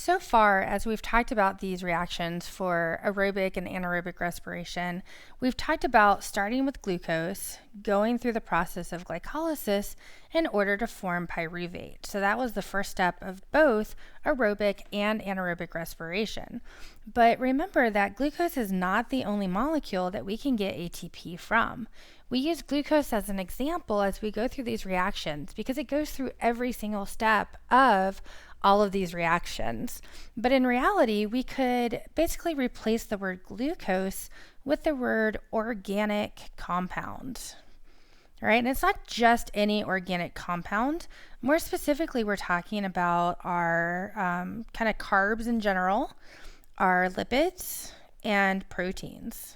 so far, as we've talked about these reactions for aerobic and anaerobic respiration, we've talked about starting with glucose, going through the process of glycolysis in order to form pyruvate. So that was the first step of both aerobic and anaerobic respiration. But remember that glucose is not the only molecule that we can get ATP from. We use glucose as an example as we go through these reactions because it goes through every single step of all of these reactions. But in reality, we could basically replace the word glucose with the word organic compound. All right, and it's not just any organic compound. More specifically, we're talking about our kind of carbs in general, our lipids, and proteins.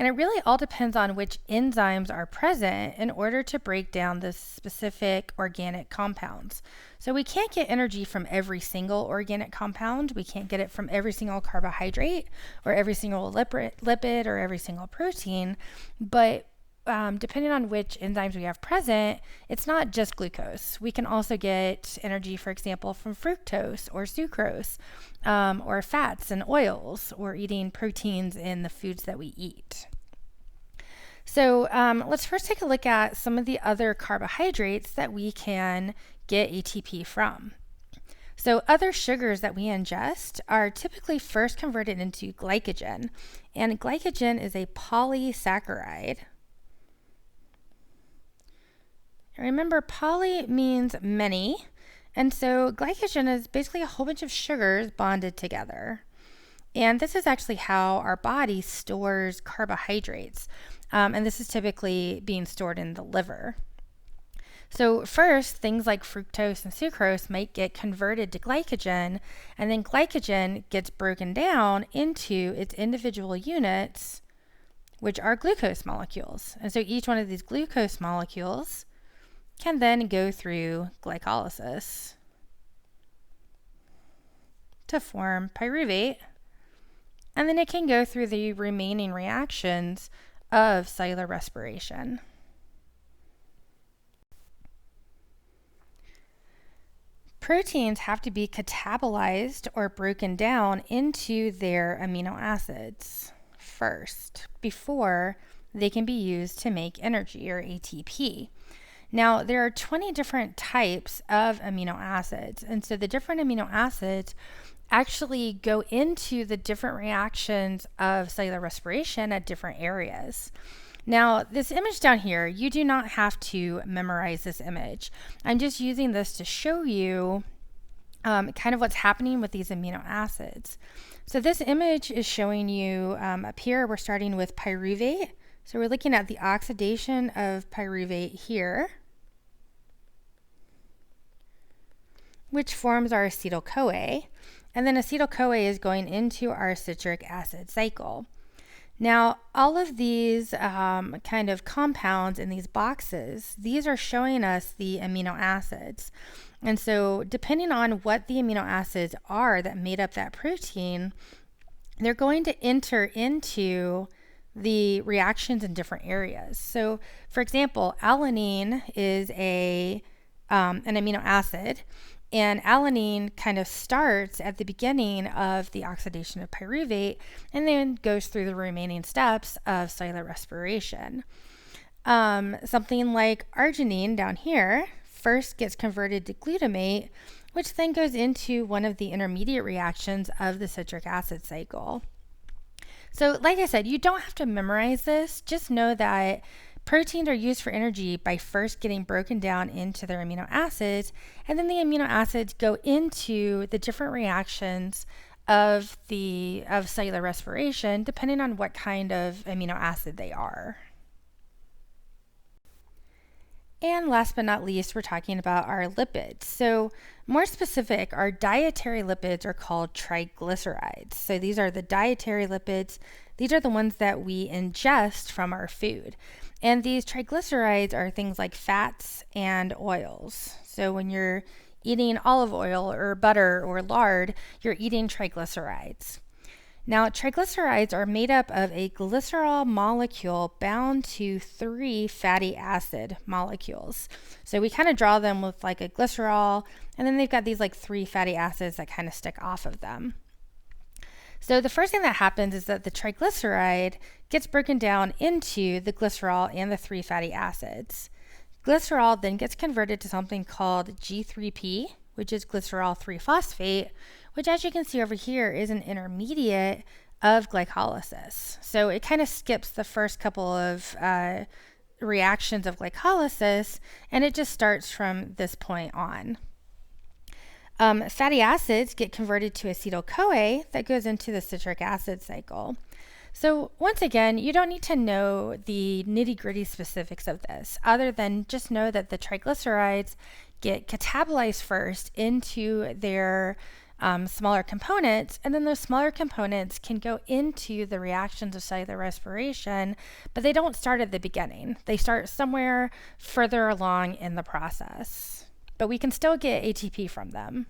And it really all depends on which enzymes are present in order to break down the specific organic compounds. So we can't get energy from every single organic compound. We can't get it from every single carbohydrate or every single lipid or every single protein. But depending on which enzymes we have present, it's not just glucose. We can also get energy, for example, from fructose or sucrose, or fats and oils, or eating proteins in the foods that we eat. So let's first take a look at some of the other carbohydrates that we can get ATP from. So other sugars that we ingest are typically first converted into glycogen, and glycogen is a polysaccharide. Remember, poly means many, and so glycogen is basically a whole bunch of sugars bonded together. And this is actually how our body stores carbohydrates, and this is typically being stored in the liver. So first, things like fructose and sucrose might get converted to glycogen, and then glycogen gets broken down into its individual units, which are glucose molecules. And so each one of these glucose molecules can then go through glycolysis to form pyruvate, and then it can go through the remaining reactions of cellular respiration. Proteins have to be catabolized or broken down into their amino acids first before they can be used to make energy or ATP. Now, there are 20 different types of amino acids, and so the different amino acids actually go into the different reactions of cellular respiration at different areas. Now, this image down here, you do not have to memorize this image. I'm just using this to show you kind of what's happening with these amino acids. So this image is showing you up here, we're starting with pyruvate. So we're looking at the oxidation of pyruvate here, which forms our acetyl-CoA. And then acetyl-CoA is going into our citric acid cycle. Now, all of these kind of compounds in these boxes, these are showing us the amino acids. And so depending on what the amino acids are that made up that protein, they're going to enter into the reactions in different areas. So for example, alanine is an amino acid, and alanine kind of starts at the beginning of the oxidation of pyruvate and then goes through the remaining steps of cellular respiration. Something like arginine down here first gets converted to glutamate, which then goes into one of the intermediate reactions of the citric acid cycle. So like I said, you don't have to memorize this. Just know that proteins are used for energy by first getting broken down into their amino acids, and then the amino acids go into the different reactions of cellular respiration, depending on what kind of amino acid they are. And last but not least, we're talking about our lipids. So more specific, our dietary lipids are called triglycerides. So these are the dietary lipids. These are the ones that we ingest from our food. And these triglycerides are things like fats and oils. So when you're eating olive oil or butter or lard, you're eating triglycerides. Now, triglycerides are made up of a glycerol molecule bound to 3 fatty acid molecules. So we kind of draw them with like a glycerol, and then they've got these like 3 fatty acids that kind of stick off of them. So the first thing that happens is that the triglyceride gets broken down into the glycerol and the 3 fatty acids. Glycerol then gets converted to something called G3P, which is glycerol 3-phosphate, which, as you can see over here, is an intermediate of glycolysis. So it kind of skips the first couple of reactions of glycolysis, and it just starts from this point on. Fatty acids get converted to acetyl-CoA that goes into the citric acid cycle. So once again, you don't need to know the nitty-gritty specifics of this, other than just know that the triglycerides get catabolized first into their smaller components, and then those smaller components can go into the reactions of cellular respiration, but they don't start at the beginning. They start somewhere further along in the process. But we can still get ATP from them.